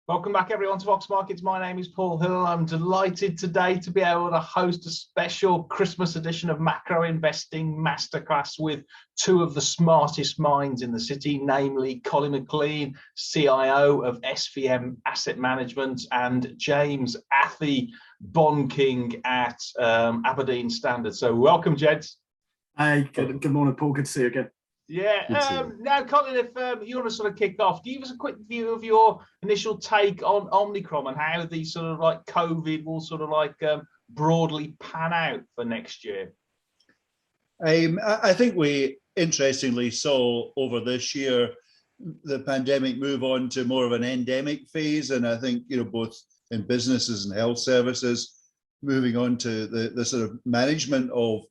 Welcome back, everyone, to Vox Markets. My name is Paul Hill. I'm delighted today to be able to host a special Christmas edition of Macro Investing Masterclass with two of the smartest minds in the city, namely Colin McLean, CIO of SVM Asset Management, and James Athey, Bond King at Aberdeen Standard. So welcome, gents. Hey, good morning, Paul. Good to see you again. Yeah, now, Colin, if you want to sort of kick off, give us a quick view of your initial take on Omicron and how the sort of like COVID will sort of like broadly pan out for next year. I think we interestingly saw over this year the pandemic move on to more of an endemic phase, and I think both in businesses and health services, moving on to the sort of management of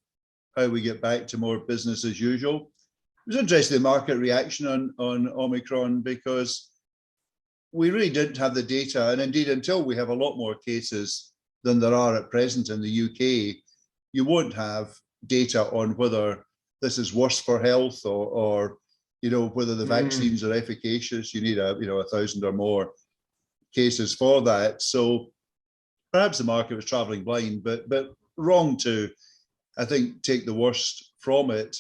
how we get back to more business as usual. It was interesting, the market reaction on Omicron, because we really didn't have the data, and indeed until we have a lot more cases than there are at present in the UK, you won't have data on whether this is worse for health or whether the vaccines are efficacious. You need 1,000 or more cases for that. So perhaps the market was traveling blind, but wrong to, I think, take the worst from it.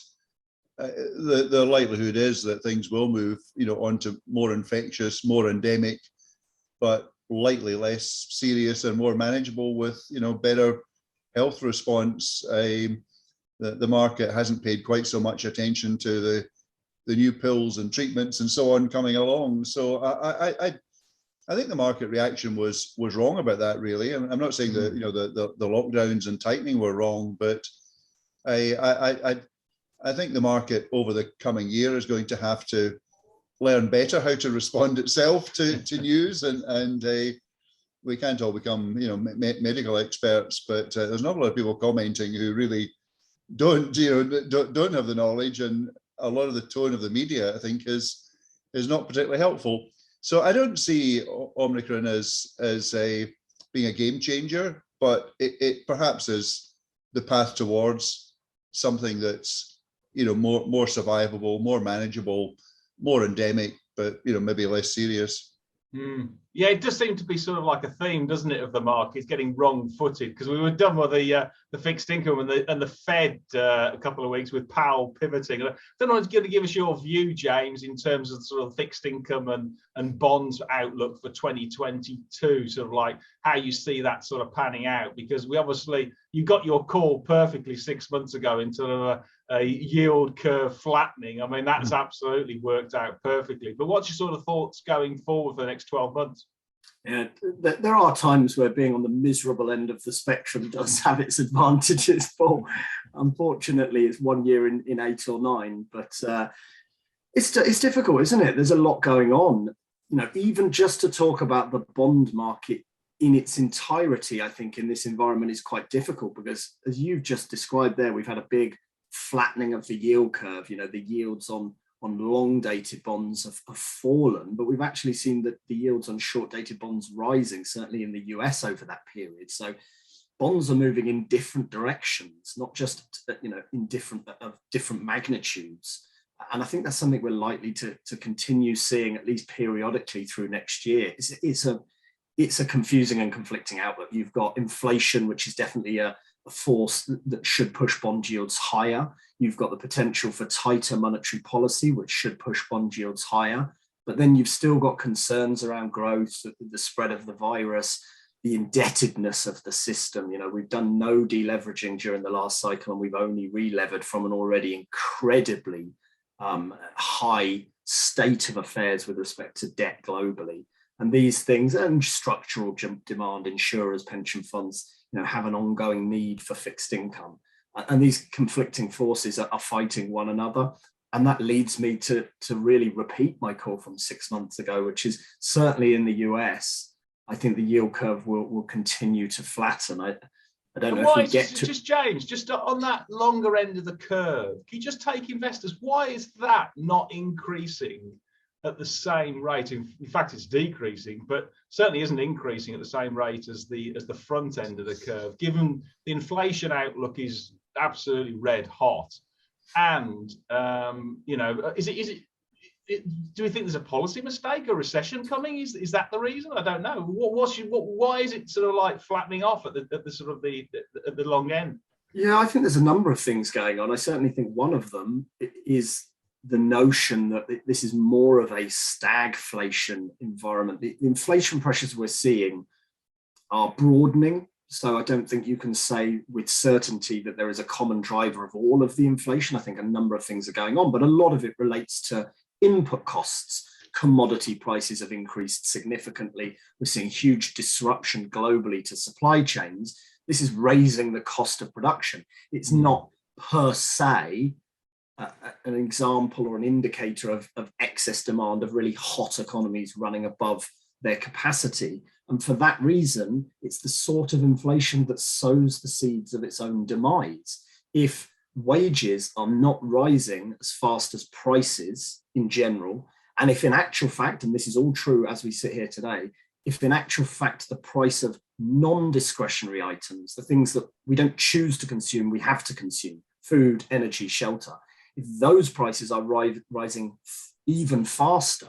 The likelihood is that things will move, onto more infectious, more endemic, but likely less serious and more manageable with, better health response. The market hasn't paid quite so much attention to the new pills and treatments and so on coming along. So I think the market reaction was wrong about that, really. I'm not saying that the lockdowns and tightening were wrong, but I think the market over the coming year is going to have to learn better how to respond itself to news, and we can't all become medical experts, but there's not a lot of people commenting who really don't have the knowledge, and a lot of the tone of the media, I think, is not particularly helpful. So I don't see Omicron as being a game changer, but it perhaps is the path towards something that's more survivable, more manageable, more endemic, but maybe less serious. Yeah, it does seem to be sort of like a theme, doesn't it, of the market getting wrong-footed, because we were done with the fixed income and the Fed a couple of weeks with Powell pivoting. I don't know if you're going to give us your view, James, in terms of sort of fixed income and bonds outlook for 2022, sort of like how you see that sort of panning out, because you got your call perfectly 6 months ago in sort of a yield curve flattening. I mean, that's absolutely worked out perfectly. But what's your sort of thoughts going forward for the next 12 months? Yeah, there are times where being on the miserable end of the spectrum does have its advantages, Paul. Unfortunately, it's 1 year in 8 or 9, but it's difficult, isn't it? There's a lot going on. Even just to talk about the bond market in its entirety, I think in this environment is quite difficult, because as you've just described there, we've had a big flattening of the yield curve. The yields on long dated bonds have fallen, but we've actually seen that the yields on short dated bonds rising, certainly in the US over that period. So bonds are moving in different directions, not just in different magnitudes. And I think that's something we're likely to continue seeing at least periodically through next year. It's a confusing and conflicting outlook. You've got inflation, which is definitely a force that should push bond yields higher. You've got the potential for tighter monetary policy, which should push bond yields higher. But then you've still got concerns around growth, the spread of the virus, the indebtedness of the system. We've done no deleveraging during the last cycle, and we've only re-levered from an already incredibly high state of affairs with respect to debt globally. And these things, and structural demand, insurers, pension funds, have an ongoing need for fixed income. And these conflicting forces are fighting one another. And that leads me to really repeat my call from 6 months ago, which is certainly in the US, I think the yield curve will continue to flatten. I don't know if we get to... Just James, just on that longer end of the curve, can you just take investors, why is that not increasing at the same rate? In fact, it's decreasing, but certainly isn't increasing at the same rate as the front end of the curve, given the inflation outlook is absolutely red hot. And is it do we think there's a policy mistake, a recession coming? Is that the reason? I don't know. Why is it sort of like flattening off at the sort of the long end? Yeah, I think there's a number of things going on. I certainly think one of them is the notion that this is more of a stagflation environment. The inflation pressures we're seeing are broadening. So I don't think you can say with certainty that there is a common driver of all of the inflation. I think a number of things are going on, but a lot of it relates to input costs. Commodity prices have increased significantly. We're seeing huge disruption globally to supply chains. This is raising the cost of production. It's not per se an example or an indicator of excess demand, of really hot economies running above their capacity. And for that reason, it's the sort of inflation that sows the seeds of its own demise. If wages are not rising as fast as prices in general, and if in actual fact, and this is all true as we sit here today, if in actual fact the price of non-discretionary items, the things that we don't choose to consume, we have to consume, food, energy, shelter, if those prices are rising even faster,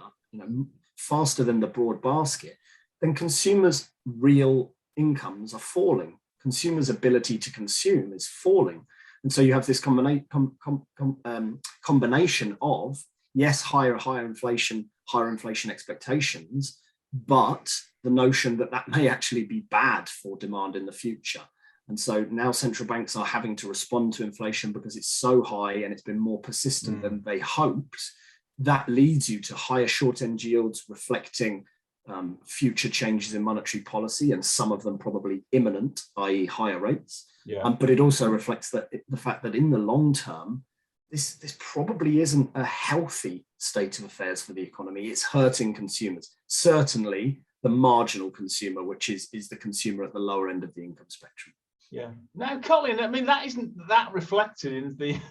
faster than the broad basket, then consumers' real incomes are falling. Consumers' ability to consume is falling. And so you have this combination of, yes, higher inflation expectations, but the notion that that may actually be bad for demand in the future. And so now central banks are having to respond to inflation because it's so high and it's been more persistent than they hoped. That leads you to higher short-end yields reflecting future changes in monetary policy, and some of them probably imminent, i.e. higher rates. Yeah. But it also reflects that the fact that in the long term, this probably isn't a healthy state of affairs for the economy. It's hurting consumers. Certainly the marginal consumer, which is the consumer at the lower end of the income spectrum. Yeah. Now, Colin, I mean, that isn't that reflected in the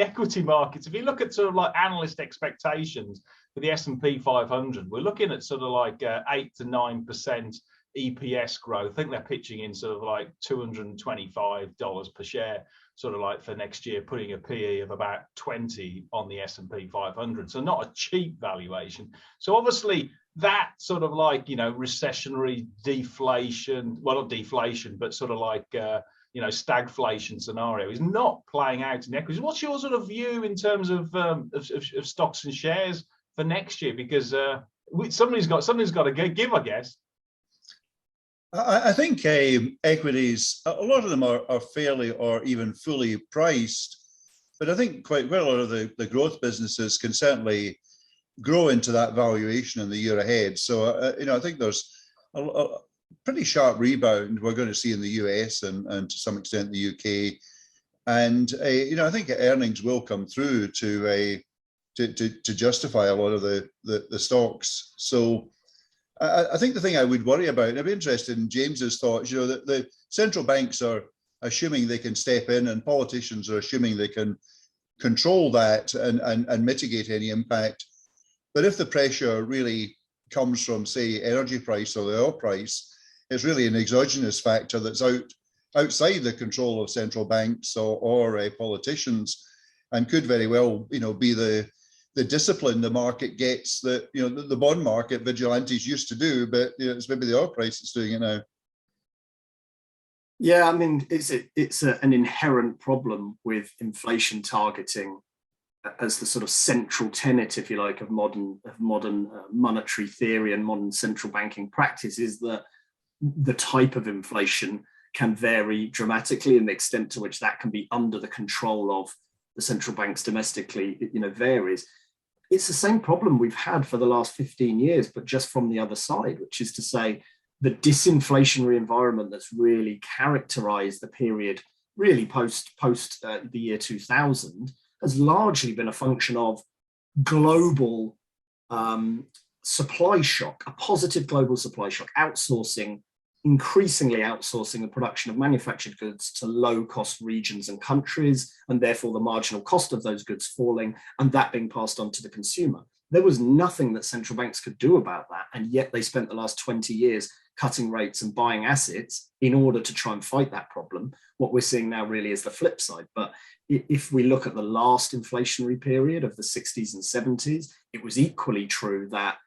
equity markets. If you look at sort of like analyst expectations for the S&P 500, we're looking at sort of like 8 to 9% EPS growth. I think they're pitching in sort of like $225 per share, sort of like for next year, putting a PE of about 20 on the S&P 500. So not a cheap valuation. So obviously that sort of like, recessionary deflation, well, not deflation, but sort of like, stagflation scenario is not playing out in equities. What's your sort of view in terms of stocks and shares for next year? Because somebody's got to give, I guess. I think equities, a lot of them are fairly or even fully priced, but I think quite well a lot of the growth businesses can certainly grow into that valuation in the year ahead. So, I think there's a pretty sharp rebound we're going to see in the US and to some extent the UK. And, I think earnings will come through to justify a lot of the stocks. So I think the thing I would worry about, and I'd be interested in James's thoughts, that the central banks are assuming they can step in and politicians are assuming they can control that and mitigate any impact. But if the pressure really comes from, say, energy price or the oil price, it's really an exogenous factor that's outside the control of central banks or politicians, and could very well, be the discipline the market gets that, the bond market vigilantes used to do, but it's maybe the oil price that's doing it now. Yeah, I mean, it's an inherent problem with inflation targeting as the sort of central tenet, if you like, of modern monetary theory and modern central banking practice, is that the type of inflation can vary dramatically, and the extent to which that can be under the control of the central banks domestically, varies. It's the same problem we've had for the last 15 years, but just from the other side, which is to say the disinflationary environment that's really characterized the period really post the year 2000 has largely been a function of global supply shock, a positive global supply shock, increasingly outsourcing the production of manufactured goods to low-cost regions and countries, and therefore the marginal cost of those goods falling, and that being passed on to the consumer. There was nothing that central banks could do about that, and yet they spent the last 20 years cutting rates and buying assets in order to try and fight that problem. What we're seeing now really is the flip side. But if we look at the last inflationary period of the 60s and 70s, it was equally true that,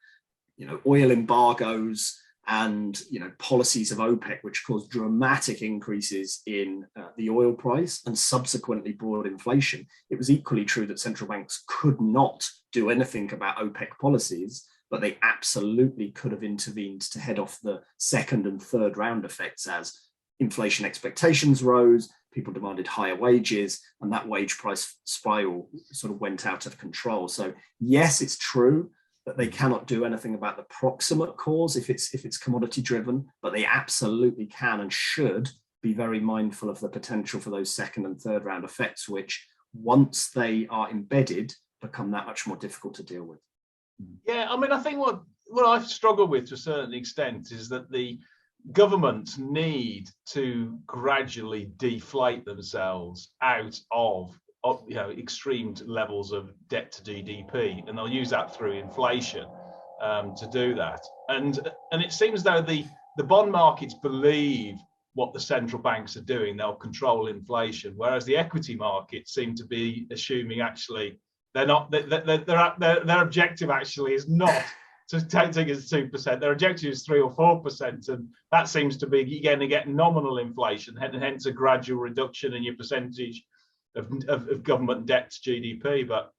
oil embargoes and, policies of OPEC, which caused dramatic increases in the oil price and subsequently brought inflation. It was equally true that central banks could not do anything about OPEC policies, but they absolutely could have intervened to head off the second and third round effects as inflation expectations rose, people demanded higher wages, and that wage price spiral sort of went out of control. So yes, it's true that they cannot do anything about the proximate cause if it's commodity driven, but they absolutely can and should be very mindful of the potential for those second and third round effects, which once they are embedded, become that much more difficult to deal with. Yeah, I mean, I think what I've struggled with to a certain extent is that the governments need to gradually deflate themselves out of extreme levels of debt to GDP, and they'll use that through inflation to do that. And it seems though the bond markets believe what the central banks are doing, they'll control inflation, whereas the equity markets seem to be assuming actually they're not. Their objective actually is not to take us 2%. Their objective is 3 or 4%, and that seems to be you're going to get nominal inflation, and hence a gradual reduction in your percentage of government debt to GDP. But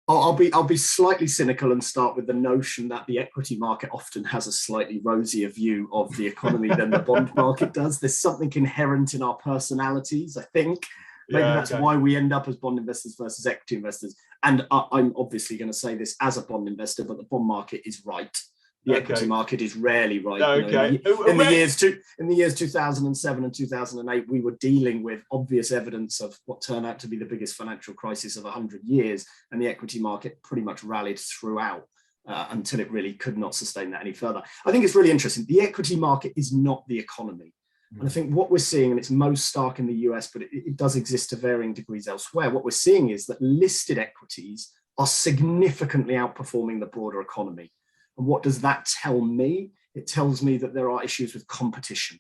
I'll be slightly cynical and start with the notion that the equity market often has a slightly rosier view of the economy than the bond market does. There's something inherent in our personalities, I think. Maybe that's why we end up as bond investors versus equity investors. And I'm obviously going to say this as a bond investor, but the bond market is right. The equity market is rarely right. In the years 2007 and 2008, we were dealing with obvious evidence of what turned out to be the biggest financial crisis of 100 years, and the equity market pretty much rallied throughout until it really could not sustain that any further. I think it's really interesting. The equity market is not the economy. And I think what we're seeing, and it's most stark in the US, but it does exist to varying degrees elsewhere, what we're seeing is that listed equities are significantly outperforming the broader economy. And what does that tell me? It tells me that there are issues with competition.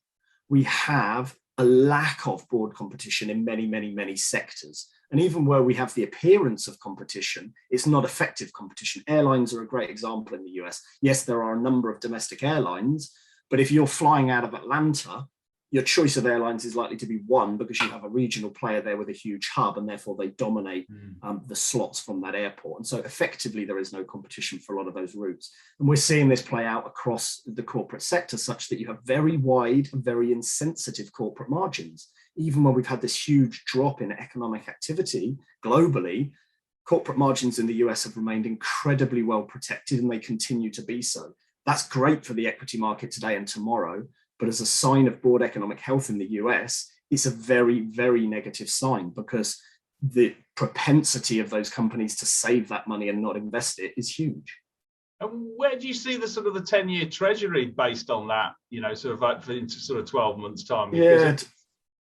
We have a lack of broad competition in many, many, many sectors. And even where we have the appearance of competition, it's not effective competition. Airlines are a great example in the US. Yes, there are a number of domestic airlines, but if you're flying out of Atlanta, your choice of airlines is likely to be one because you have a regional player there with a huge hub, and therefore they dominate the slots from that airport. And so effectively, there is no competition for a lot of those routes. And we're seeing this play out across the corporate sector such that you have very wide and very insensitive corporate margins. Even when we've had this huge drop in economic activity globally, corporate margins in the US have remained incredibly well protected, and they continue to be so. That's great for the equity market today and tomorrow. But as a sign of broad economic health in the US, it's a very, very negative sign because the propensity of those companies to save that money and not invest it is huge. And where do you see the sort of the 10-year Treasury based on that, sort of like into sort of 12 months time? Yeah,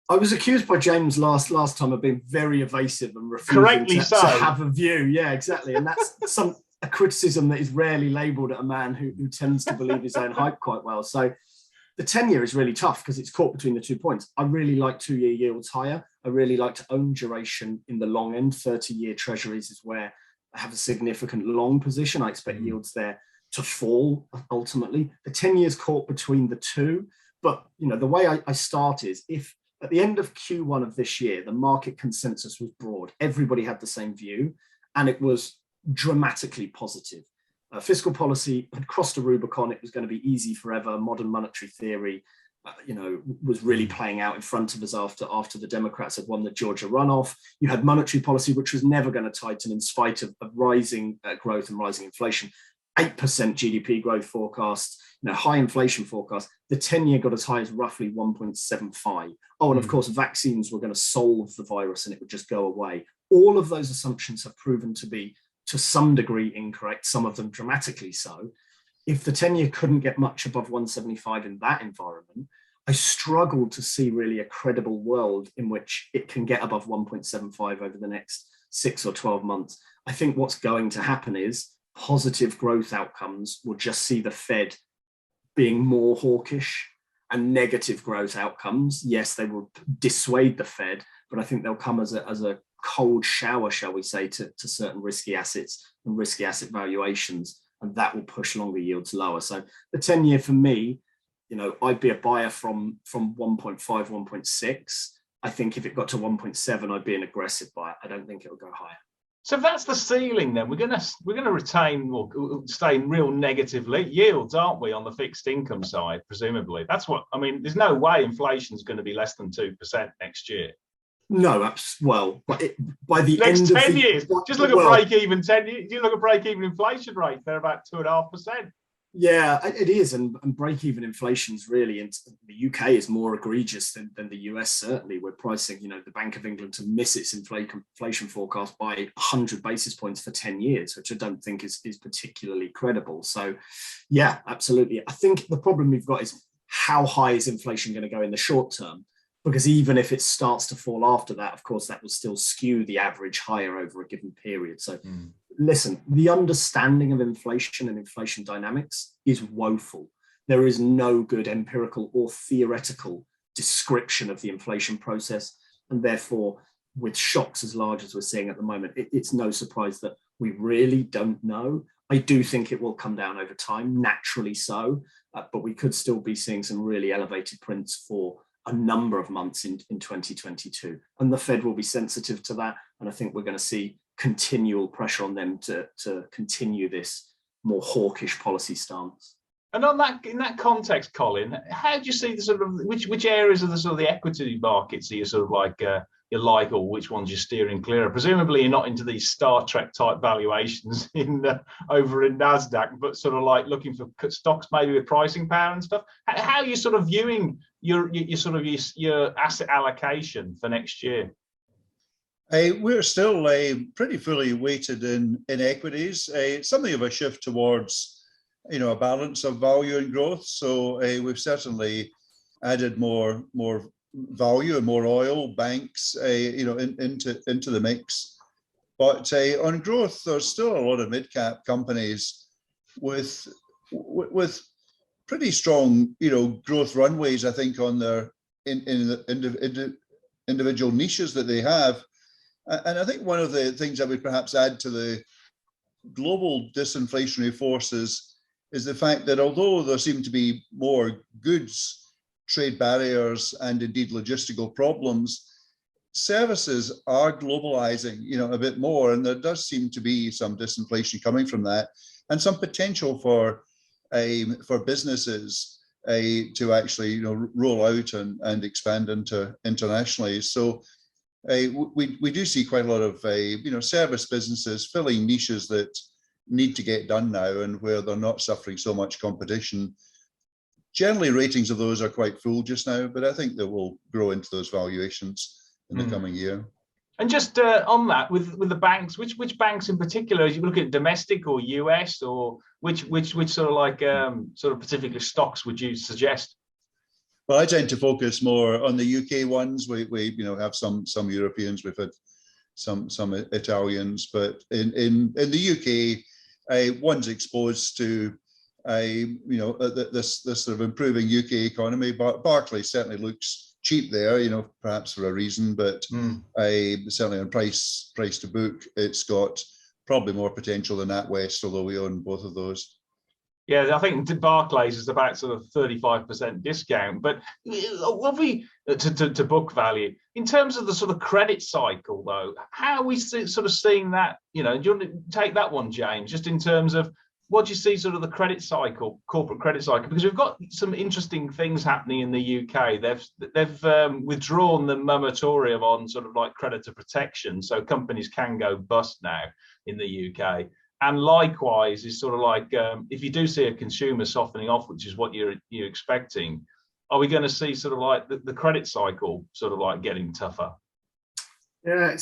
I was accused by James last time of being very evasive and refusing to have a view. Yeah, exactly. And that's a criticism that is rarely labelled at a man who tends to believe his own hype quite well. So the 10-year is really tough because it's caught between the 2 points. I really like 2-year yields higher. I really like to own duration in the long end. 30-year treasuries is where I have a significant long position. I expect yields there to fall ultimately. The 10 years caught between the two. But the way I start is if at the end of Q1 of this year, the market consensus was broad, everybody had the same view, and it was dramatically positive. Fiscal policy had crossed a Rubicon. It was going to be easy forever. Modern monetary theory, was really playing out in front of us after the Democrats had won the Georgia runoff. You had monetary policy, which was never going to tighten in spite of rising growth and rising inflation. 8% GDP growth forecasts, high inflation forecasts. The 10-year got as high as roughly 1.75. Oh, and of course, vaccines were going to solve the virus and it would just go away. All of those assumptions have proven to be to some degree incorrect, some of them dramatically so. If the 10-year couldn't get much above 175 in that environment, I struggle to see really a credible world in which it can get above 1.75 over the next 6 or 12 months. I think what's going to happen is positive growth outcomes will just see the Fed being more hawkish, and negative growth outcomes, yes, they will dissuade the Fed, but I think they'll come as a cold shower, shall we say, to certain risky assets and risky asset valuations, and that will push longer yields lower. So the 10-year for me, I'd be a buyer from 1.5, 1.6. I think if it got to 1.7, I'd be an aggressive buyer. I don't think it'll go higher. So if that's the ceiling, then we're going to retain or stay in real negative yields, aren't we, on the fixed income side? Presumably, that's what I mean. There's no way inflation's going to be less than 2% next year. No, well, by the next end 10 of years, just look at break-even 10 years. You look at break-even inflation rates; they're about 2.5%. Yeah, it is, and break-even inflation's really in the UK is more egregious than the US. Certainly, we're pricing, the Bank of England to miss its inflation forecast by 100 basis points for 10 years, which I don't think is particularly credible. So, yeah, absolutely. I think the problem we've got is how high is inflation going to go in the short term? Because even if it starts to fall after that, of course, that will still skew the average higher over a given period. So listen, the understanding of inflation and inflation dynamics is woeful. There is no good empirical or theoretical description of the inflation process. And therefore, with shocks as large as we're seeing at the moment, it's no surprise that we really don't know. I do think it will come down over time, naturally so, but we could still be seeing some really elevated prints for a number of months in 2022. And the Fed will be sensitive to that. And I think we're going to see continual pressure on them to continue this more hawkish policy stance. And in that context, Colin, how do you see the sort of which areas of the sort of the equity markets are you sort of like you like, or which ones you're steering clear of? Presumably, you're not into these Star Trek type valuations over in Nasdaq, but sort of like looking for stocks maybe with pricing power and stuff. How are you sort of viewing your asset allocation for next year? We're still pretty fully weighted in equities. Something of a shift towards a balance of value and growth. So we've certainly added more value and more oil banks into the mix. But on growth, there's still a lot of mid-cap companies with pretty strong growth runways, I think, on their individual niches that they have. And I think one of the things I would perhaps add to the global disinflationary forces is the fact that although there seem to be more goods trade barriers and indeed logistical problems, services are globalizing a bit more, and there does seem to be some disinflation coming from that, and some potential for businesses to actually roll out and expand into internationally. So we do see quite a lot of service businesses filling niches that need to get done now, and where they're not suffering so much competition. Generally, ratings of those are quite full just now, but I think they will grow into those valuations in the coming year. And just on that, with the banks, which banks in particular, as you look at domestic or US, or which sort of like sort of particular stocks would you suggest? Well, I tend to focus more on the UK ones. We have some Europeans, we've had some Italians, but in the UK, one's exposed to this sort of improving UK economy. Barclays certainly looks cheap there, perhaps for a reason, but certainly on price to book, it's got probably more potential than Natwest, although we own both of those. Yeah, I think Barclays is about sort of 35% discount, but what to book value in terms of the sort of credit cycle, though? How are we sort of seeing that? Do you want to take that one, James? Just in terms of what do you see sort of the credit cycle, corporate credit cycle? Because we've got some interesting things happening in the UK. They've withdrawn the moratorium on sort of like creditor protection, so companies can go bust now in the UK. And likewise, is sort of like if you do see a consumer softening off, which is what you're expecting, are we going to see sort of like the credit cycle sort of like getting tougher? Yeah,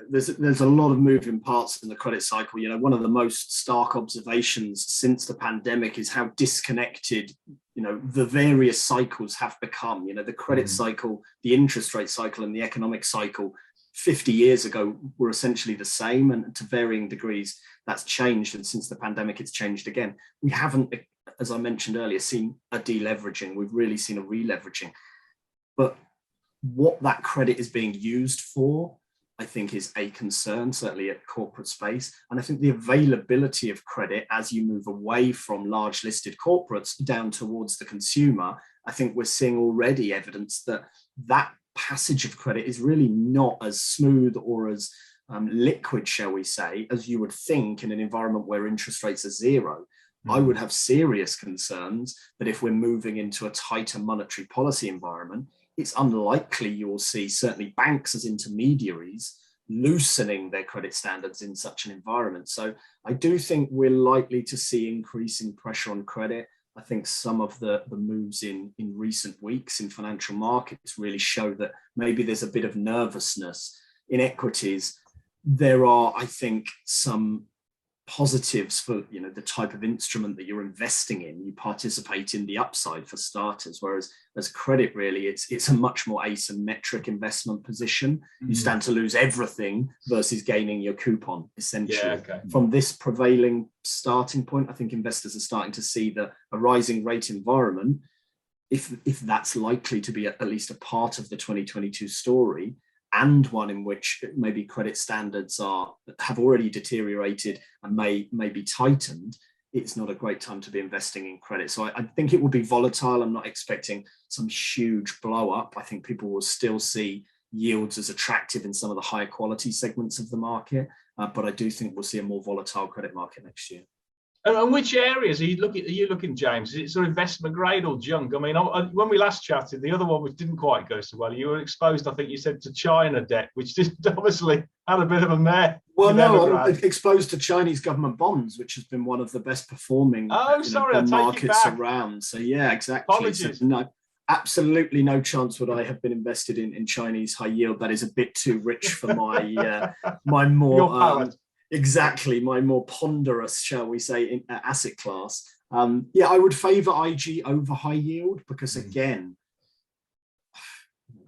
there's a lot of moving parts in the credit cycle. One of the most stark observations since the pandemic is how disconnected, the various cycles have become. The credit cycle, the interest rate cycle, and the economic cycle 50 years ago were essentially the same, and to varying degrees that's changed, and since the pandemic it's changed again. We haven't, as I mentioned earlier, seen a deleveraging. We've really seen a releveraging. But what that credit is being used for, I think is a concern, certainly at corporate space. And I think the availability of credit as you move away from large listed corporates down towards the consumer, I think we're seeing already evidence that that passage of credit is really not as smooth or as liquid, shall we say, as you would think in an environment where interest rates are zero. I would have serious concerns that if we're moving into a tighter monetary policy environment, it's unlikely you will see certainly banks as intermediaries loosening their credit standards in such an environment. So I do think we're likely to see increasing pressure on credit. I think some of the moves in recent weeks in financial markets really show that maybe there's a bit of nervousness in equities. There are, I think, some positives for the type of instrument that you're investing in. You participate in the upside for starters, whereas as credit, really, it's a much more asymmetric investment position. You stand to lose everything versus gaining your coupon, essentially. From this prevailing starting point, I think investors are starting to see that a rising rate environment, if that's likely to be at least a part of the 2022 story, and one in which maybe credit standards have already deteriorated and may be tightened, it's not a great time to be investing in credit. So I think it will be volatile. I'm not expecting some huge blow up. I think people will still see yields as attractive in some of the higher quality segments of the market, but I do think we'll see a more volatile credit market next year. And which areas are you looking, James? Is it sort of investment grade or junk? I mean, when we last chatted, the other one which didn't quite go so well, you were exposed, I think you said, to China debt, which just obviously had a bit of a mare. Well, no, I'm exposed to Chinese government bonds, which has been one of the best performing markets around. So yeah, exactly. Apologies. So, no, absolutely no chance would I have been invested in Chinese high yield. That is a bit too rich for my my more your palate. Exactly, my more ponderous, shall we say, asset class. Yeah, I would favour IG over high yield because, again,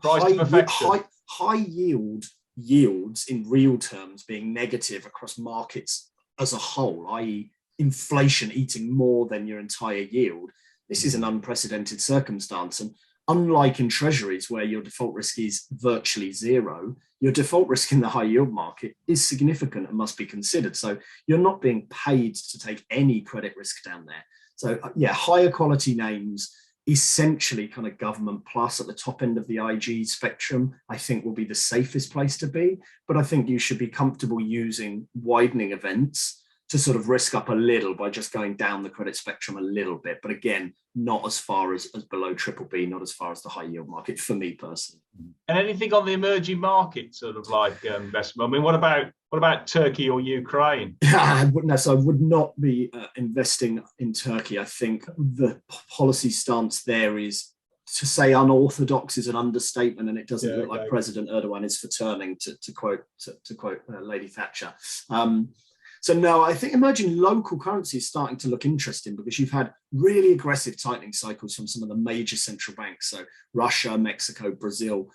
high yield yields in real terms being negative across markets as a whole, i.e. inflation eating more than your entire yield. This is an unprecedented circumstance. And unlike in treasuries where your default risk is virtually zero, your default risk in the high yield market is significant and must be considered. So you're not being paid to take any credit risk down there. So yeah, higher quality names, essentially kind of government plus at the top end of the IG spectrum, I think will be the safest place to be. But I think you should be comfortable using widening events to sort of risk up a little by just going down the credit spectrum a little bit. But again, not as far as below BBB, not as far as the high yield market for me personally. And anything on the emerging market sort of like investment? I mean, what about Turkey or Ukraine? I would not be investing in Turkey. I think the policy stance there is, to say unorthodox is an understatement, and it doesn't look like President Erdogan is for turning, to quote Lady Thatcher. So no, I think emerging local currencies starting to look interesting because you've had really aggressive tightening cycles from some of the major central banks. So Russia, Mexico, Brazil,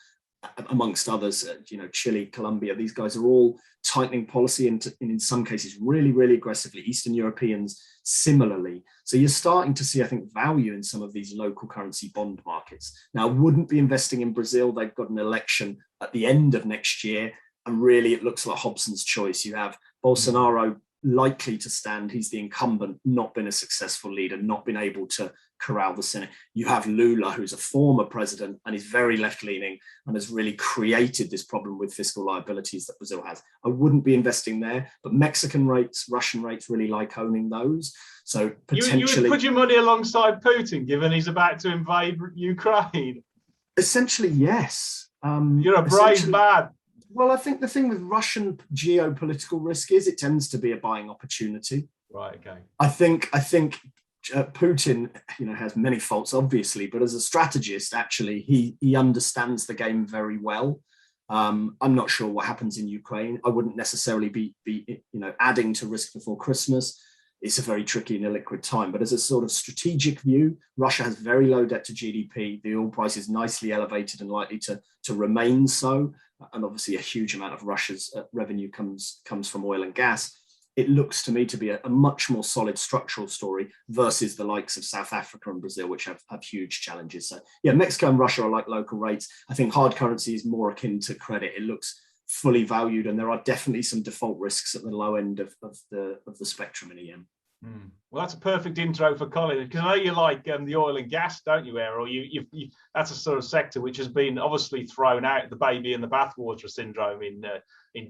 amongst others, Chile, Colombia, these guys are all tightening policy and in some cases really, really aggressively. Eastern Europeans similarly. So you're starting to see, I think, value in some of these local currency bond markets. Now, I wouldn't be investing in Brazil. They've got an election at the end of next year. And really, it looks like Hobson's choice. You have Bolsonaro likely to stand. He's the incumbent, not been a successful leader, not been able to corral the Senate. You have Lula, who's a former president and is very left-leaning and has really created this problem with fiscal liabilities that Brazil has. I wouldn't be investing there, but Mexican rates, Russian rates, really like owning those. So potentially... You would put your money alongside Putin, given he's about to invade Ukraine? Essentially, yes. You're a brave man. Well, I think the thing with Russian geopolitical risk is it tends to be a buying opportunity. Right. Okay. I think Putin, has many faults, obviously, but as a strategist, actually, he understands the game very well. I'm not sure what happens in Ukraine. I wouldn't necessarily be adding to risk before Christmas. It's a very tricky and illiquid time. But as a sort of strategic view, Russia has very low debt to GDP. The oil price is nicely elevated and likely to remain so. And obviously a huge amount of Russia's revenue comes from oil and gas. It looks to me to be a much more solid structural story versus the likes of South Africa and Brazil, which have huge challenges. So yeah, Mexico and Russia are like local rates. I think hard currency is more akin to credit. It looks fully valued, and there are definitely some default risks at the low end of the spectrum in EM. Well, that's a perfect intro for Colin, because I know you like the oil and gas, don't you, Errol? You that's a sort of sector which has been obviously thrown out, the baby in the bathwater syndrome in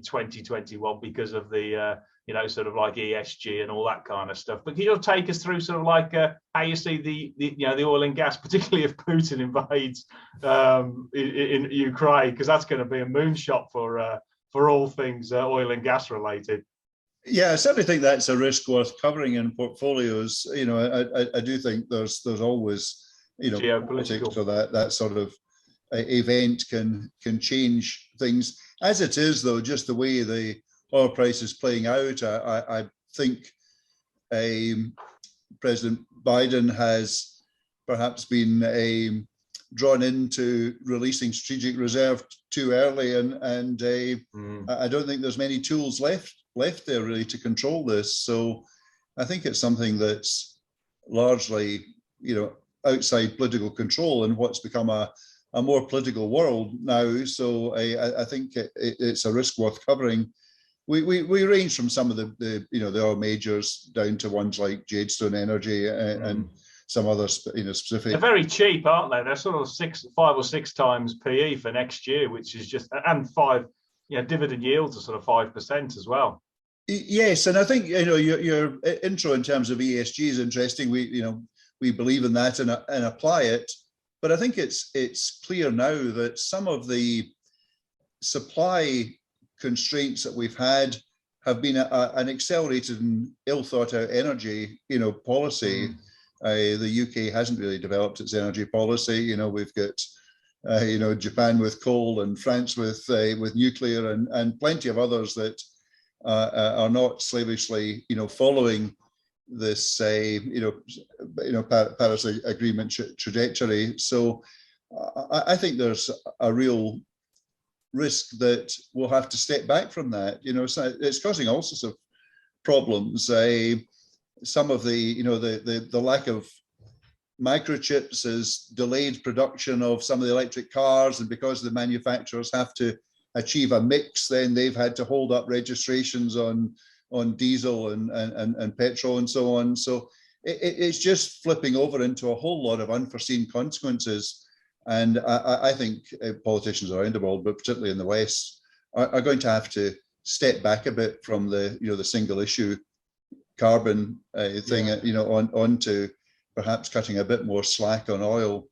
2021 because of the sort of like ESG and all that kind of stuff. But can you take us through sort of like how you see the oil and gas, particularly if Putin invades in Ukraine, because that's going to be a moonshot for all things oil and gas related. Yeah, I certainly think that's a risk worth covering in portfolios. I do think there's always geopolitical, so that sort of event can change things. As it is, though, just the way the oil price is playing out, I think President Biden has perhaps been drawn into releasing strategic reserve too early, and I don't think there's many tools left there really to control this. So I think it's something that's largely outside political control in what's become a more political world now. So I think it's a risk worth covering. We range from some of the oil majors down to ones like Jadestone Energy and some other specific. They're very cheap, aren't they? They're sort of 5 or 6 times PE for next year, which is just, and dividend yields are sort of 5% as well. Yes, and I think your intro in terms of ESG is interesting. We believe in that and apply it, but I think it's clear now that some of the supply constraints that we've had have been an accelerated and ill thought out energy policy. The UK hasn't really developed its energy policy. We've got Japan with coal and France with nuclear and plenty of others that are not slavishly following this Paris Agreement trajectory. So I think there's a real risk that we'll have to step back from that. So it's causing all sorts of problems. Some of the lack of microchips has delayed production of some of the electric cars, and because the manufacturers have to achieve a mix, then they've had to hold up registrations on diesel and petrol and so on. So it's just flipping over into a whole lot of unforeseen consequences. And I think politicians around the world, but particularly in the West, are going to have to step back a bit from the single issue carbon thing, onto perhaps cutting a bit more slack on oil.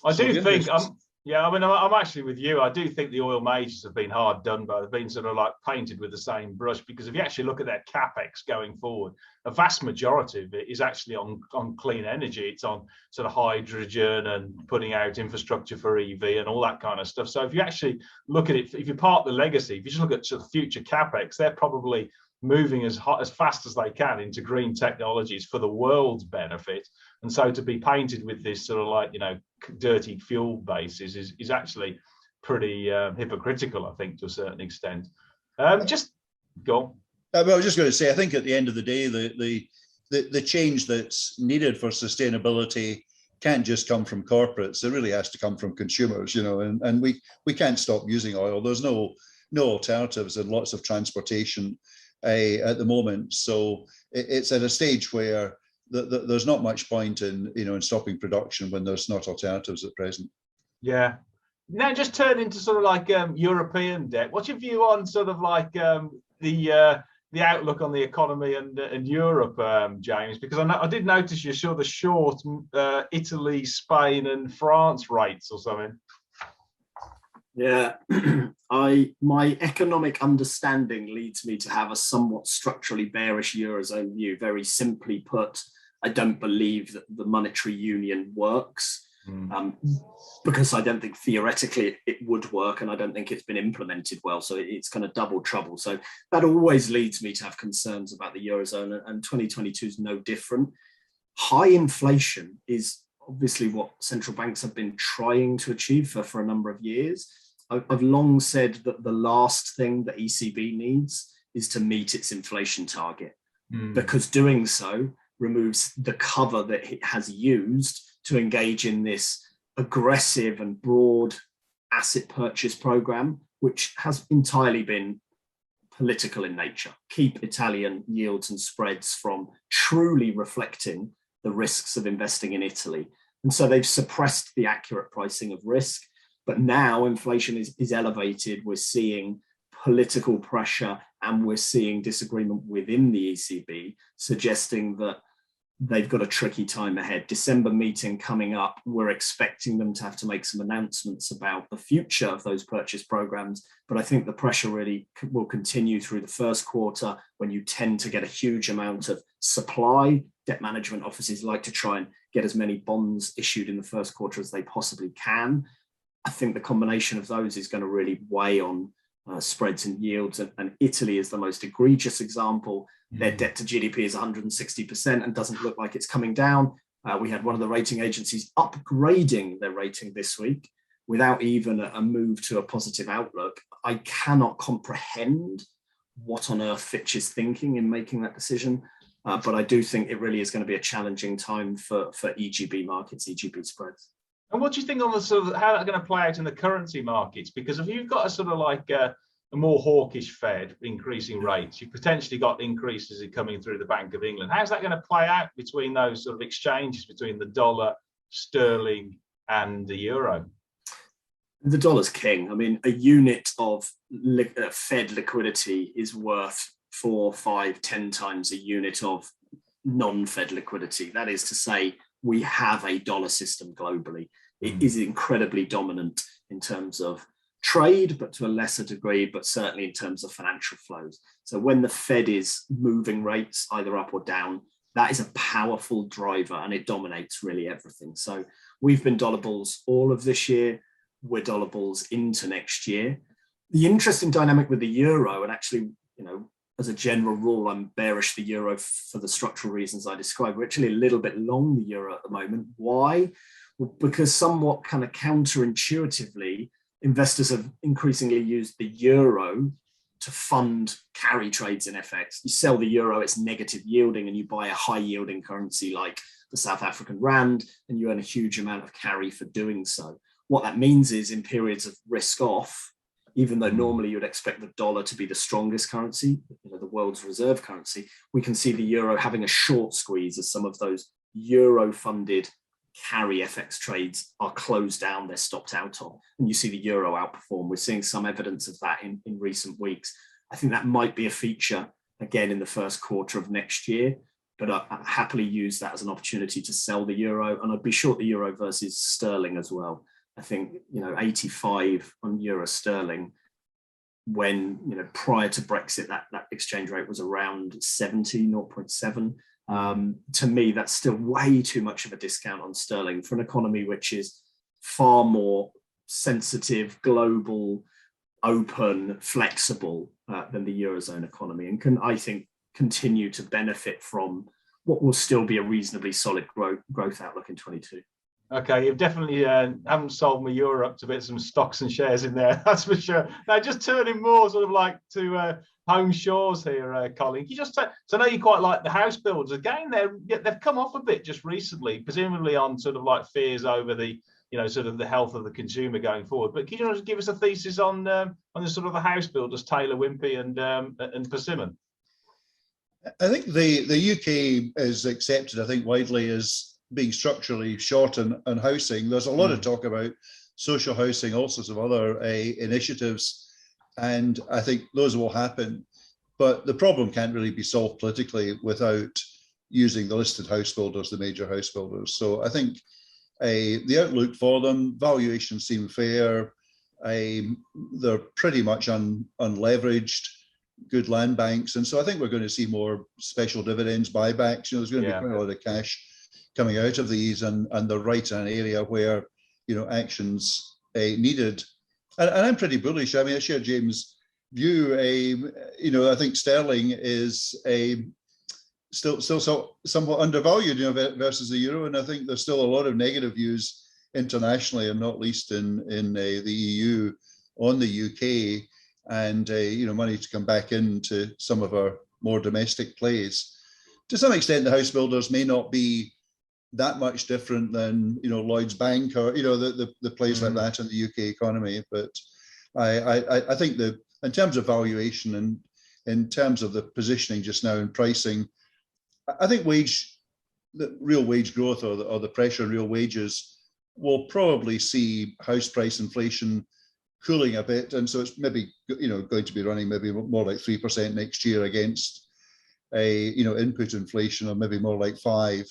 I do think I'm actually with you. I do think the oil majors have been hard done by. They've been sort of like painted with the same brush, because if you actually look at their capex going forward, a vast majority of it is actually on clean energy. It's on sort of hydrogen and putting out infrastructure for EV and all that kind of stuff. So if you actually look at it, if you part the legacy, if you just look at sort of future capex, they're probably moving as fast as they can into green technologies for the world's benefit. And so to be painted with this sort of like, dirty fuel basis is actually pretty hypocritical, I think, to a certain extent. Just go on. I was just going to say, I think at the end of the day, the change that's needed for sustainability can't just come from corporates. It really has to come from consumers, and we can't stop using oil. There's no alternatives and lots of transportation at the moment. So it's at a stage where there's not much point in stopping production when there's not alternatives at present. Yeah. Now just turn into sort of like European debt. What's your view on sort of like the outlook on the economy and Europe, James? Because I did notice you saw the short Italy, Spain, and France rates or something. Yeah, my economic understanding leads me to have a somewhat structurally bearish Eurozone view. Very simply put, I don't believe that the monetary union works, because I don't think theoretically it would work, and I don't think it's been implemented well. So it's kind of double trouble. So that always leads me to have concerns about the Eurozone, and 2022 is no different. High inflation is obviously what central banks have been trying to achieve for a number of years. I've long said that the last thing the ECB needs is to meet its inflation target, because doing so removes the cover that it has used to engage in this aggressive and broad asset purchase program, which has entirely been political in nature, keep Italian yields and spreads from truly reflecting the risks of investing in Italy. And so they've suppressed the accurate pricing of risk. But now inflation is elevated. We're seeing political pressure and we're seeing disagreement within the ECB, suggesting that they've got a tricky time ahead. December meeting coming up, we're expecting them to have to make some announcements about the future of those purchase programs. But I think the pressure really will continue through the first quarter, when you tend to get a huge amount of supply. Debt management offices like to try and get as many bonds issued in the first quarter as they possibly can. I think the combination of those is going to really weigh on spreads and yields. And Italy is the most egregious example. Their debt to GDP is 160% and doesn't look like it's coming down. We had one of the rating agencies upgrading their rating this week without even a move to a positive outlook. I cannot comprehend what on earth Fitch is thinking in making that decision. But I do think it really is going to be a challenging time for EGB markets, EGB spreads. And what do you think on the sort of how that's going to play out in the currency markets? Because if you've got a sort of like a more hawkish Fed increasing rates, you've potentially got increases coming through the Bank of England. How's that going to play out between those sort of exchanges between the dollar, sterling, and the euro? The dollar's king. I mean, a unit of Fed liquidity is worth 4, 5, 10 times a unit of non-Fed liquidity. That is to say, we have a dollar system globally. It is incredibly dominant in terms of trade, but to a lesser degree, but certainly in terms of financial flows. So when the Fed is moving rates either up or down, that is a powerful driver and it dominates really everything. So we've been dollar bulls all of this year. We're dollar bulls into next year. The interesting dynamic with the euro, and actually, you know, as a general rule, I'm bearish the euro for the structural reasons I described. We're actually a little bit long the euro at the moment. Why? Well, because somewhat kind of counterintuitively, investors have increasingly used the euro to fund carry trades in FX. You sell the euro, it's negative yielding, and you buy a high yielding currency like the South African rand, and you earn a huge amount of carry for doing so. What that means is in periods of risk off, even though normally you'd expect the dollar to be the strongest currency, you know, the world's reserve currency, we can see the euro having a short squeeze as some of those euro-funded carry FX trades are closed down, they're stopped out on, and you see the euro outperform. We're seeing some evidence of that in recent weeks. I think that might be a feature again in the first quarter of next year, but I happily use that as an opportunity to sell the euro, and I'd be short the euro versus sterling as well. I think, you know, 85 on euro sterling, when, you know, prior to Brexit, that exchange rate was around 70, 0.7. To me, that's still way too much of a discount on sterling for an economy which is far more sensitive, global, open, flexible than the Eurozone economy, and can, I think, continue to benefit from what will still be a reasonably solid growth outlook in 22. Okay, you've definitely haven't sold me euro up to bit some stocks and shares in there, that's for sure. Now, just turning more sort of like to home shores here, Colin. Can you just so I know you quite like the house builders. Again, they've come off a bit just recently, presumably on sort of like fears over the, you know, sort of the health of the consumer going forward. But can you just give us a thesis on the sort of the house builders, Taylor, Wimpey, and Persimmon? I think the UK is accepted, I think, widely as being structurally short on housing. There's a lot of talk about social housing, all sorts of other initiatives, and I think those will happen. But the problem can't really be solved politically without using the listed house builders, the major house builders. So I think the outlook for them, valuations seem fair. They're pretty much unleveraged, good land banks. And so I think we're going to see more special dividends, buybacks. You know, there's going to be quite a lot of cash coming out of these, and they're right in an area where, you know, action's needed. And I'm pretty bullish. I mean, I share James' view. You know, I think sterling is still somewhat undervalued, you know, versus the euro, and I think there's still a lot of negative views internationally, and not least in the EU on the UK, and you know, money to come back into some of our more domestic plays. To some extent, the house builders may not be that much different than, you know, Lloyd's Bank or, you know, the place like that in the UK economy. But I think that in terms of valuation and in terms of the positioning just now in pricing, I think the real wage growth or the pressure on real wages will probably see house price inflation cooling a bit, and so it's maybe, you know, going to be running maybe more like 3% next year against a, you know, input inflation of maybe more like 5%.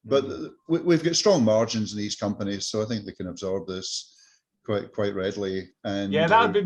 But we've got strong margins in these companies, so I think they can absorb this quite readily. And yeah, that'd be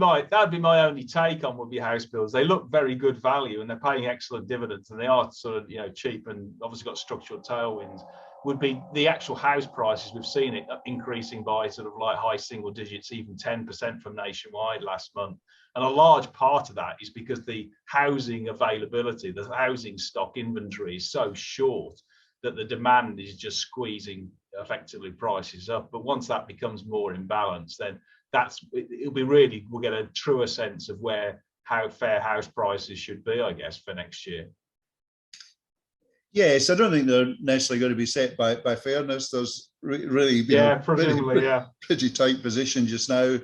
my only take on Wimpey house builders. They look very good value, and they're paying excellent dividends, and they are sort of, you know, cheap and obviously got structural tailwinds. Would be the actual house prices. We've seen it increasing by sort of like high single digits, even 10% from nationwide last month. And a large part of that is because the housing availability, the housing stock inventory is so short that the demand is just squeezing effectively prices up. But once that becomes more in balance, then we'll get a truer sense of how fair house prices should be, I guess, for next year. Yes, I don't think they're necessarily going to be set by fairness. There's really, pretty tight position just now.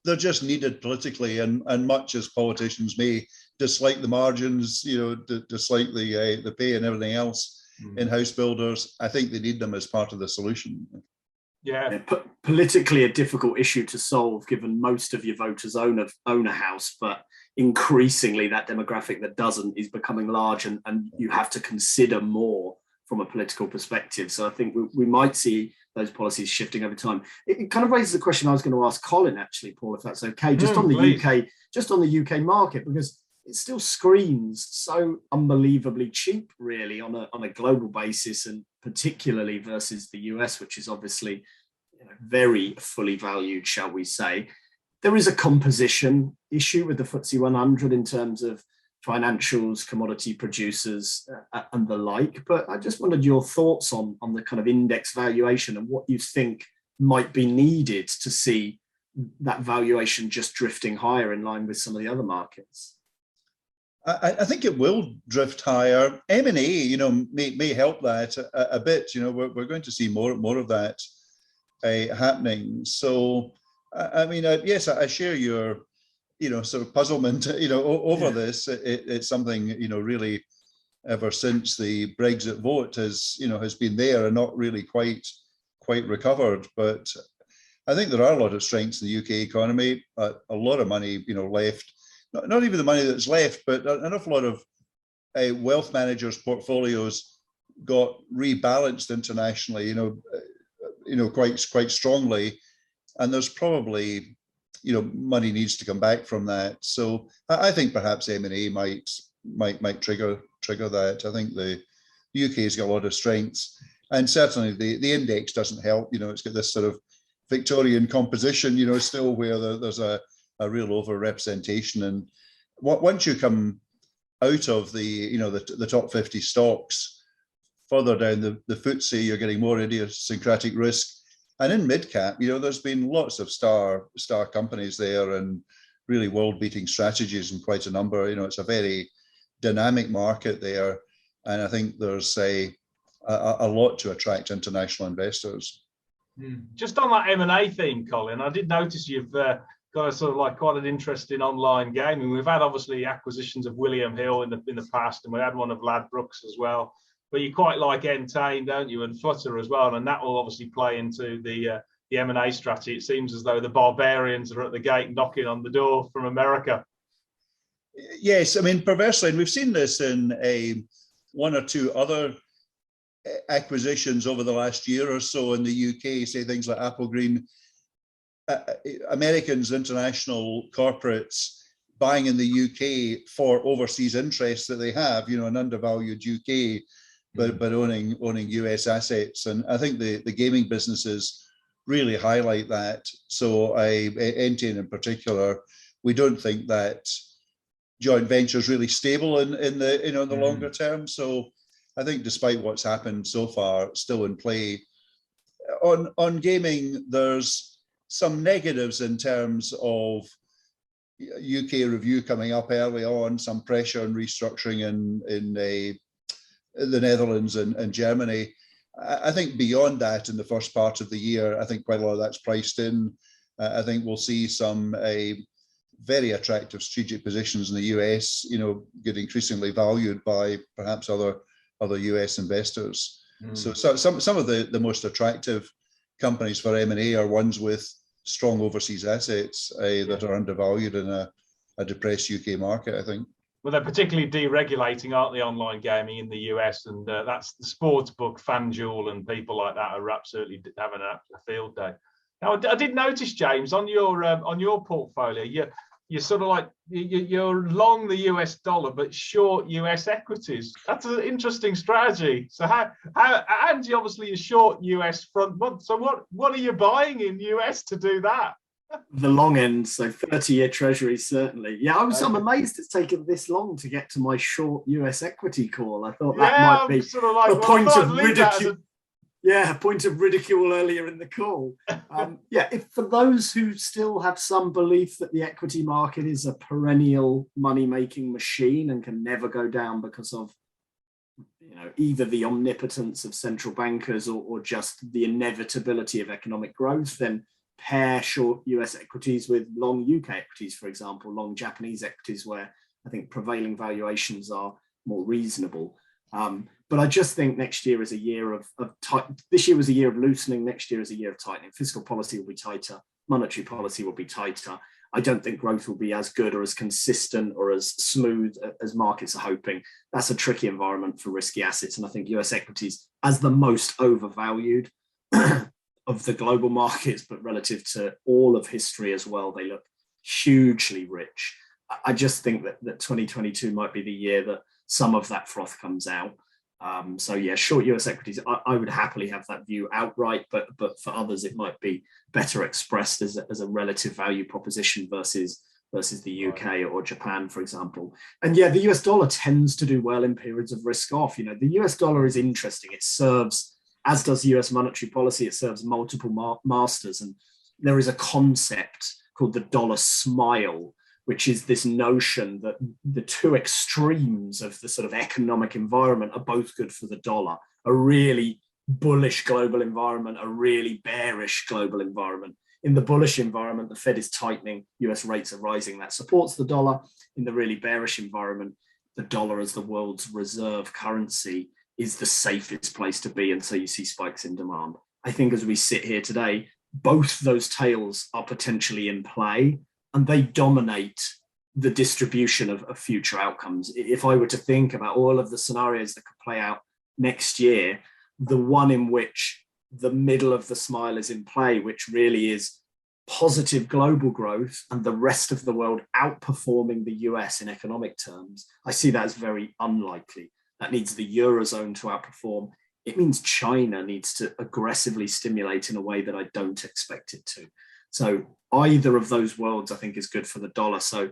They're just needed politically, and much as politicians may dislike the margins, you know, dislike the pay and everything else in house builders, I think they need them as part of the solution. Yeah, politically a difficult issue to solve, given most of your voters own a house, but increasingly that demographic that doesn't is becoming large, and you have to consider more from a political perspective. So I think we might see those policies shifting over time. It kind of raises a question I was going to ask Colin, actually, Paul, if that's okay, just on the UK market, because it still screams so unbelievably cheap, really, on a global basis, and particularly versus the US, which is obviously, you know, very fully valued, shall we say. There is a composition issue with the FTSE 100 in terms of financials, commodity producers, and the like. But I just wondered your thoughts on the kind of index valuation and what you think might be needed to see that valuation just drifting higher in line with some of the other markets. I think it will drift higher. M&A, you know, may help that a bit. You know, we're going to see more of that happening. So, I mean, yes, I share your, you know, sort of puzzlement, you know, over this. It's something, you know, really ever since the Brexit vote has been there and not really quite recovered. But I think there are a lot of strengths in the UK economy, a lot of money, you know, left. Not even the money that's left, but an awful lot of wealth managers' portfolios got rebalanced internationally, you know, quite strongly, and there's probably, you know, money needs to come back from that. So I think perhaps M&A might trigger that. I think the UK's got a lot of strengths, and certainly the index doesn't help. You know, it's got this sort of Victorian composition, you know, still where there's a real over-representation. And once you come out of the top 50 stocks, further down the FTSE, you're getting more idiosyncratic risk. And in mid-cap, you know, there's been lots of star companies there and really world-beating strategies and quite a number. You know, it's a very dynamic market there. And I think there's a lot to attract international investors. Just on that M&A theme, Colin, I did notice you've got a sort of like quite an interesting online gaming. We've had obviously acquisitions of William Hill in the past, and we had one of Ladbrokes as well. But you quite like Entain, don't you, and Flutter as well, and that will obviously play into the M&A strategy. It seems as though the barbarians are at the gate knocking on the door from America. Yes, I mean, perversely, and we've seen this in one or two other acquisitions over the last year or so in the UK, say things like Applegreen. Americans, international corporates buying in the UK for overseas interests that they have, you know, an undervalued UK, but owning US assets. And I think the gaming businesses really highlight that. So Entain in particular, we don't think that joint venture is really stable in the longer term. So I think despite what's happened so far, still in play. On gaming, there's some negatives in terms of UK review coming up early on, some pressure and restructuring in the Netherlands and Germany. I think beyond that, in the first part of the year, I think quite a lot of that's priced in. I think we'll see some very attractive strategic positions in the US, get increasingly valued by perhaps other US investors. So some of the most attractive companies for M&A are ones with strong overseas assets that are undervalued in a depressed UK market, I think. Well, they're particularly deregulating, aren't they, online gaming in the US, and that's the sportsbook, FanDuel, and people like that are absolutely having a field day. Now, I did notice, James, on your portfolio, you're sort of like you're long the US dollar but short US equities. That's an interesting strategy. So and you obviously are short US front month. So what are you buying in US to do that? The long end, so 30-year Treasury, certainly. Yeah, I'm amazed it's taken this long to get to my short US equity call. I thought that might be sort of like, a point of ridicule. Yeah, a point of ridicule earlier in the call. If for those who still have some belief that the equity market is a perennial money-making machine and can never go down because of either the omnipotence of central bankers or just the inevitability of economic growth, then pair short US equities with long UK equities, for example, long Japanese equities, where I think prevailing valuations are more reasonable. But I just think next year is a year of this year was a year of loosening, next year is a year of tightening. Fiscal policy will be tighter, monetary policy will be tighter. I don't think growth will be as good or as consistent or as smooth as markets are hoping. That's a tricky environment for risky assets. And I think US equities, as the most overvalued of the global markets, but relative to all of history as well, they look hugely rich. I just think that 2022 might be the year that some of that froth comes out. Short US equities, I would happily have that view outright, but for others, it might be better expressed as a relative value proposition versus the UK or Japan, for example. And the US dollar tends to do well in periods of risk off. The US dollar is interesting. It serves, as does US monetary policy, it serves multiple masters. And there is a concept called the dollar smile, which is this notion that the two extremes of the sort of economic environment are both good for the dollar. A really bullish global environment, a really bearish global environment. In the bullish environment, the Fed is tightening, US rates are rising, that supports the dollar. In the really bearish environment, the dollar as the world's reserve currency is the safest place to be, and so you see spikes in demand. I think as we sit here today, both those tails are potentially in play, and they dominate the distribution of future outcomes. If I were to think about all of the scenarios that could play out next year, the one in which the middle of the smile is in play, which really is positive global growth and the rest of the world outperforming the US in economic terms, I see that as very unlikely. That needs the Eurozone to outperform. It means China needs to aggressively stimulate in a way that I don't expect it to. So either of those worlds, I think, is good for the dollar. So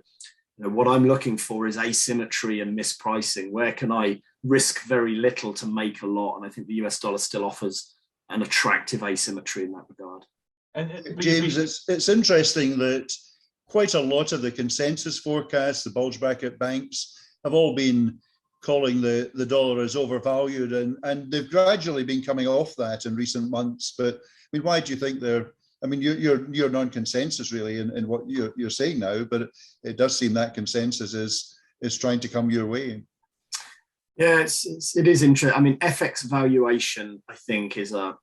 what I'm looking for is asymmetry and mispricing. Where can I risk very little to make a lot? And I think the US dollar still offers an attractive asymmetry in that regard. And James, it's interesting that quite a lot of the consensus forecasts, the bulge bracket banks, have all been calling the dollar as overvalued, and they've gradually been coming off that in recent months. But I mean, why do you think they're? I mean, you're non-consensus really in what you're saying now, but it does seem that consensus is trying to come your way. Yeah, it is interesting. I mean, FX valuation, I think, is a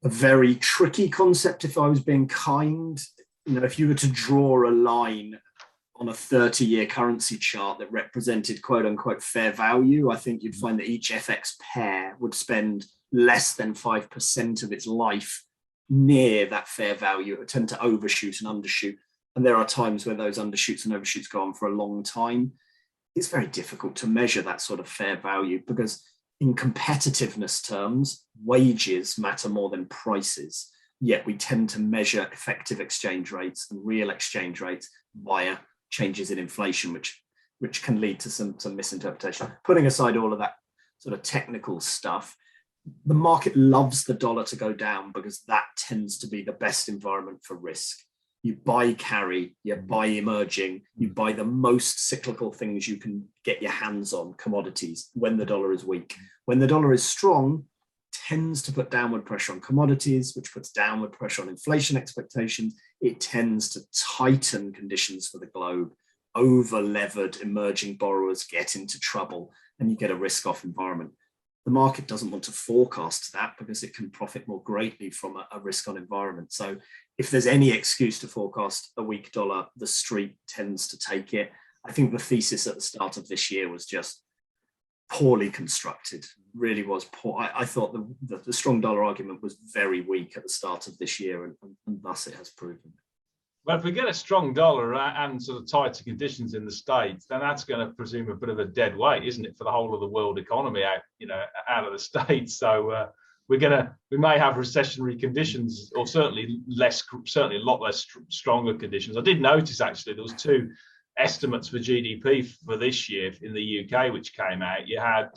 very tricky concept. If I was being kind, if you were to draw a line on a 30-year currency chart that represented quote unquote fair value, I think you'd find that each FX pair would spend less than 5% of its life near that fair value. It would tend to overshoot and undershoot. And there are times where those undershoots and overshoots go on for a long time. It's very difficult to measure that sort of fair value because in competitiveness terms, wages matter more than prices. Yet we tend to measure effective exchange rates and real exchange rates via changes in inflation, which can lead to some misinterpretation. Putting aside all of that sort of technical stuff, the market loves the dollar to go down because that tends to be the best environment for risk. You buy carry, you buy emerging, you buy the most cyclical things you can get your hands on, commodities, when the dollar is weak. When the dollar is strong, tends to put downward pressure on commodities, which puts downward pressure on inflation expectations. It tends to tighten conditions for the globe. Over-levered emerging borrowers get into trouble, and you get a risk-off environment. The market doesn't want to forecast that because it can profit more greatly from a risk-on environment. So if there's any excuse to forecast a weak dollar, the street tends to take it. I think the thesis at the start of this year was just poorly constructed, really was poor. I thought the strong dollar argument was very weak at the start of this year, and thus it has proven. Well, if we get a strong dollar and sort of tighter conditions in the States, then that's going to presume a bit of a dead weight, isn't it, for the whole of the world economy out of the States? So we may have recessionary conditions, or certainly a lot less stronger conditions. I did notice actually there was two estimates for GDP for this year in the UK which came out. You had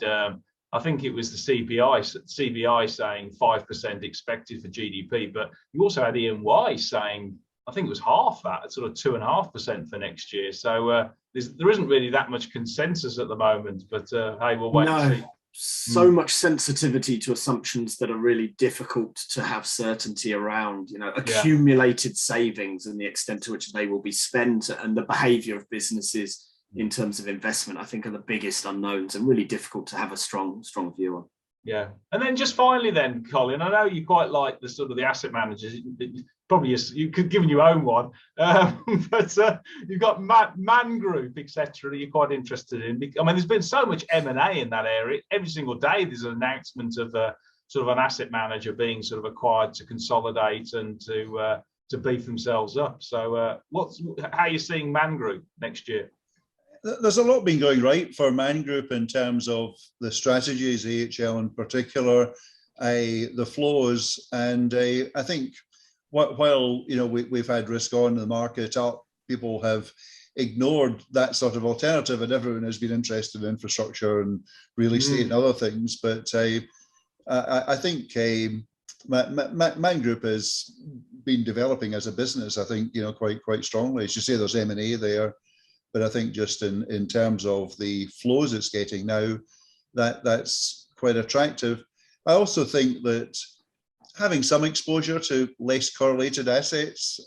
I think it was the CBI saying 5% expected for GDP, but you also had EY saying, I think it was half that, sort of 2.5% for next year. So there isn't really that much consensus at the moment, but hey, we'll wait and see. So much sensitivity to assumptions that are really difficult to have certainty around, accumulated savings and the extent to which they will be spent, and the behavior of businesses in terms of investment, I think, are the biggest unknowns and really difficult to have a strong view on. Yeah. And then just finally then, Colin, I know you quite like the sort of the asset managers. Probably you could, given you own one, but you've got Man Group, etc. that you're quite interested in. I mean, there's been so much M&A in that area. Every single day there's an announcement of sort of an asset manager being sort of acquired to consolidate and to beef themselves up. So how are you seeing Man Group next year? There's a lot been going right for Man Group in terms of the strategies, AHL in particular, the flows, and I think while we've had risk on, the market up, people have ignored that sort of alternative, and everyone has been interested in infrastructure and real estate and other things. But I think Man Group has been developing as a business, I think, quite strongly. As you say, there's M&A there. But I think just in terms of the flows it's getting now, that's quite attractive. I also think that having some exposure to less correlated assets,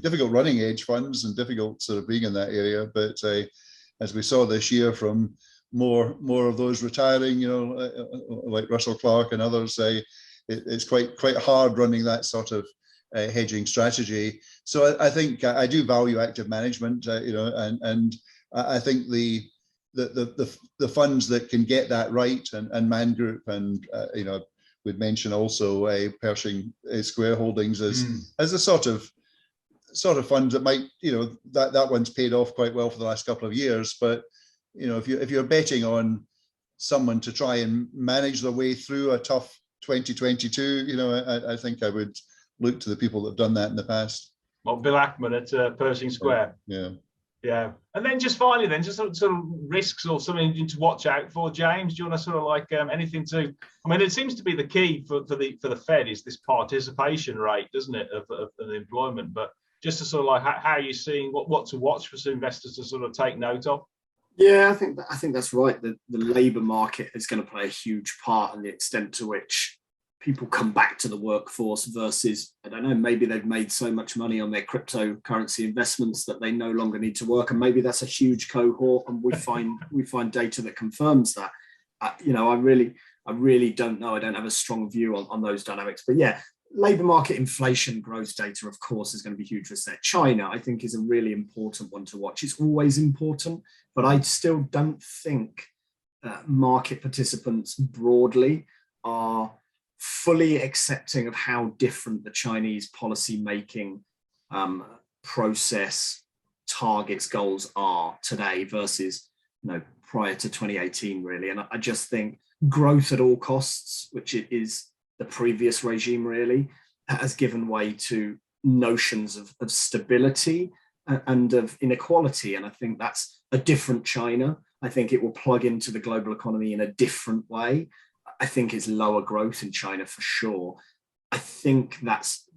difficult running hedge funds and difficult sort of being in that area. But as we saw this year from more of those retiring, like Russell Clark and others, it's quite hard running that sort of hedging strategy. So I think I do value active management, and I think the funds that can get that right, and Man Group, and we'd mention also Pershing Square Holdings as a sort of fund that might, that one's paid off quite well for the last couple of years. But if you're betting on someone to try and manage their way through a tough 2022, I think I would look to the people that have done that in the past. Well, Bill Ackman at Pershing Square. Yeah. And then just finally, just sort of risks or something to watch out for, James. Do you want to sort of like anything to? I mean, it seems to be the key for the Fed is this participation rate, doesn't it, of the employment? But just to sort of like how are you seeing what to watch for some investors to sort of take note of? Yeah, I think that's right. The labour market is going to play a huge part in the extent to which people come back to the workforce versus, I don't know, maybe they've made so much money on their cryptocurrency investments that they no longer need to work, and maybe that's a huge cohort, and we find data that confirms that. I really don't know. I don't have a strong view on those dynamics, but yeah, labour market inflation growth data, of course, is going to be huge for that. China, I think, is a really important one to watch. It's always important, but I still don't think market participants broadly are fully accepting of how different the Chinese policy making process, targets, goals are today versus prior to 2018, really. And I just think growth at all costs, which it is the previous regime really, has given way to notions of stability and of inequality. And I think that's a different China. I think it will plug into the global economy in a different way. I think it's lower growth in China for sure. I think that's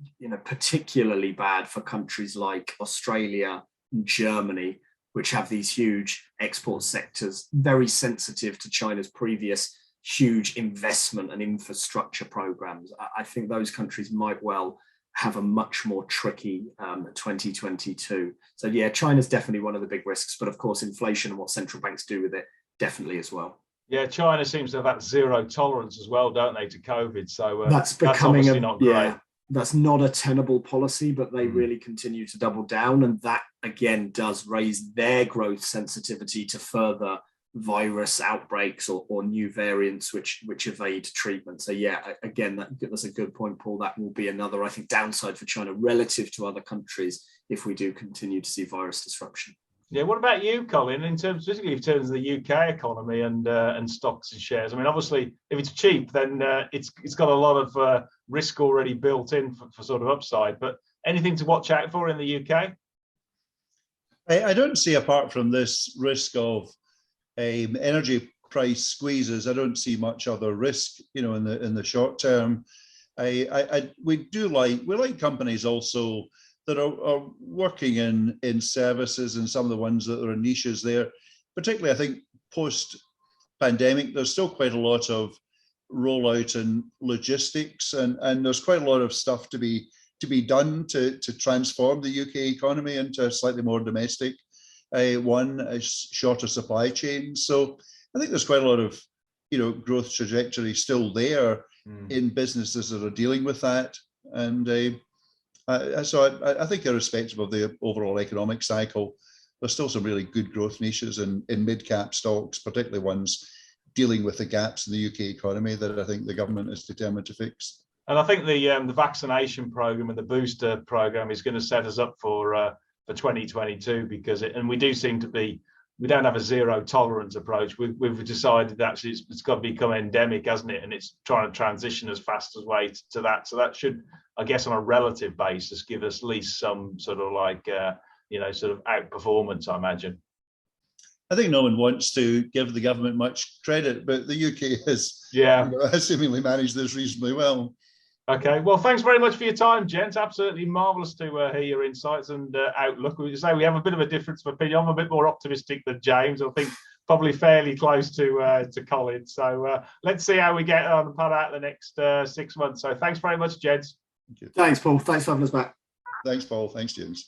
particularly bad for countries like Australia and Germany, which have these huge export sectors, very sensitive to China's previous huge investment and infrastructure programs, I think those countries might well have a much more tricky 2022. So yeah, China's definitely one of the big risks, but of course inflation and what central banks do with it definitely as well. Yeah, China seems to have that zero tolerance as well, don't they, to COVID? So that's becoming obviously not great. That's not a tenable policy, but they really continue to double down, and that again does raise their growth sensitivity to further virus outbreaks or new variants which evade treatment. So yeah, again, that's a good point, Paul. That will be another, I think, downside for China relative to other countries if we do continue to see virus disruption. Yeah, what about you, Colin, in terms, particularly in terms of the UK economy and stocks and shares? I mean, obviously, if it's cheap, then it's got a lot of risk already built in for sort of upside. But anything to watch out for in the UK? I don't see, apart from this risk of energy price squeezes, I don't see much other risk, in the short term. We like companies also that are working in services, and some of the ones that are in niches there. Particularly, I think post-pandemic, there's still quite a lot of rollout in logistics, and there's quite a lot of stuff to be done to transform the UK economy into a slightly more domestic a shorter supply chain. So I think there's quite a lot of growth trajectory still there in businesses that are dealing with that. And so I think irrespective of the overall economic cycle, there's still some really good growth niches in mid-cap stocks, particularly ones dealing with the gaps in the UK economy that I think the government is determined to fix. And I think the vaccination program and the booster program is going to set us up for 2022, because we don't have a zero tolerance approach. We've decided that actually it's got to become endemic, hasn't it? And it's trying to transition as fast as way to that. So that should, I guess, on a relative basis, give us at least some sort of sort of outperformance, I imagine. I think no one wants to give the government much credit, but the UK has seemingly managed this reasonably well. Okay, well, thanks very much for your time, gents. Absolutely marvellous to hear your insights and outlook. We say we have a bit of a difference of opinion. I'm a bit more optimistic than James. I think probably fairly close to Colin. So let's see how we get on and pan out the next 6 months. So thanks very much, gents. Thanks, Paul. Thanks for having us back. Thanks, Paul. Thanks, James.